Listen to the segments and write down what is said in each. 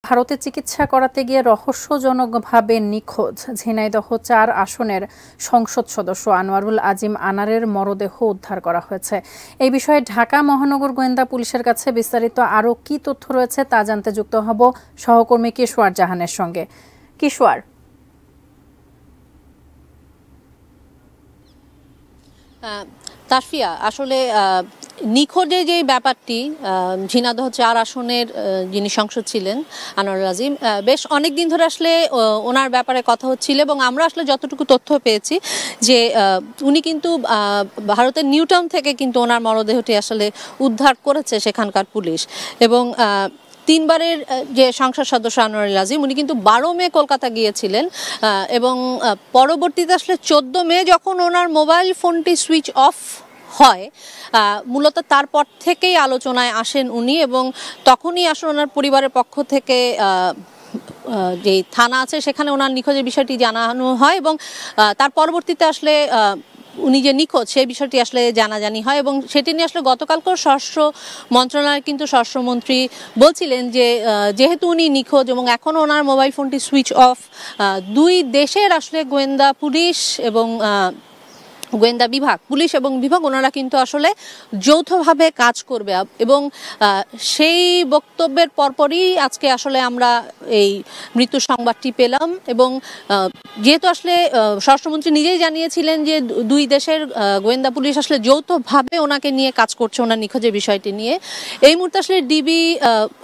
ভারতে চিকিৎসা করাতে গিয়ে রহস্যজনকভাবে নিখোঁজ ঝিনাইদহ ৪ আসনের সংসদ সদস্য আনোয়ারুল আজিম আনারের মরদেহ উদ্ধার করা হয়েছে। এই বিষয়ে ঢাকা মহানগর গোয়েন্দা পুলিশের কাছে বিস্তারিত আরও কি তথ্য রয়েছে তা জানতে যুক্ত হব সহকর্মী কিশোর জাহানের সঙ্গে। কিশোর, তাসফিয়া, আসলে নিখোঁজের যে ব্যাপারটি, ঝিনাইদহ ৪ আসনের যিনি সংসদ ছিলেন আনোয়ারুল আজিম, বেশ অনেক দিন ধরে আসলে ওনার ব্যাপারে কথা হচ্ছিল এবং আমরা আসলে যতটুকু তথ্য পেয়েছি যে উনি কিন্তু ভারতের নিউটাউন থেকে কিন্তু ওনার মরদেহটি আসলে উদ্ধার করেছে সেখানকার পুলিশ। এবং ৩ বারের যে সংসদ সদস্য আনোয়ারুল আজিম, উনি কিন্তু ১২ মে কলকাতা গিয়েছিলেন এবং পরবর্তীতে আসলে ১৪ মে যখন ওনার মোবাইল ফোনটি সুইচ অফ হয়, মূলত তারপর থেকেই আলোচনায় আসেন উনি এবং তখনই আসলে ওনার পরিবারের পক্ষ থেকে যে থানা আছে সেখানে ওনার নিখোঁজের বিষয়টি জানানো হয় এবং তার পরবর্তীতে আসলে উনি যে নিখোঁজ সেই বিষয়টি আসলে জানাজানি হয় এবং সেটি নিয়ে আসলে গতকালকেও স্বরাষ্ট্র মন্ত্রণালয়ের কিন্তু স্বরাষ্ট্রমন্ত্রী বলছিলেন যে যেহেতু উনি নিখোঁজ এবং এখনও ওনার মোবাইল ফোনটি সুইচ অফ, দুই দেশের আসলে গোয়েন্দা পুলিশ এবং গোয়েন্দা বিভাগ, পুলিশ এবং বিভাগ, ওনারা কিন্তু আসলে যৌথভাবে কাজ করবে এবং সেই বক্তব্যের পরপরই আজকে আসলে আমরা এই মৃত্যুর সংবাদটি পেলাম। এবং যেহেতু আসলে স্বরাষ্ট্রমন্ত্রী নিজেই জানিয়েছিলেন যে দুই দেশের গোয়েন্দা পুলিশ আসলে যৌথভাবে ওনাকে নিয়ে কাজ করছে ওনার নিখোঁজের বিষয়টি নিয়ে, এই মুহূর্তে আসলে ডিবি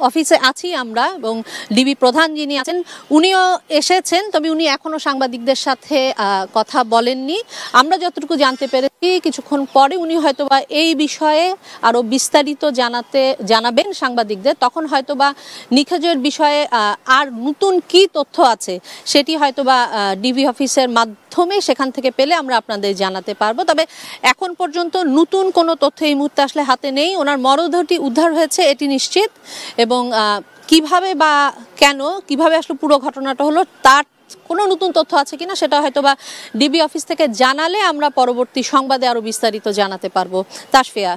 অফিসে আছি আমরা এবং ডিবি প্রধান যিনি আছেন উনিও এসেছেন, তবে উনি এখনও সাংবাদিকদের সাথে কথা বলেননি। আমরা যতটুকু জানতে পেরেছি কিছুক্ষণ পরে উনি হয়তোবা এই বিষয়ে আরো বিস্তারিত জানাবেন সাংবাদিকদের, তখন হয়তোবা নিখোঁজের বিষয়ে আর নতুন কি তথ্য আছে সেটি হয়তোবা ডিবি অফিসের মাধ্যমে সেখান থেকে পেলে আমরা আপনাদের জানাতে পারবো। তবে এখন পর্যন্ত নতুন কোনো তথ্য এই মুহূর্তে আসলে হাতে নেই। ওনার মরদেহটি উদ্ধার হয়েছে এটি নিশ্চিত এবং কিভাবে বা কেন কিভাবে আসলে পুরো ঘটনাটা হলো তার কোনো নতুন তথ্য আছে কিনা সেটা হয়তোবা ডিবি অফিস থেকে জানালে আমরা পরবর্তী সংবাদে আরো বিস্তারিত জানাতে পারবো। তাসফিয়া।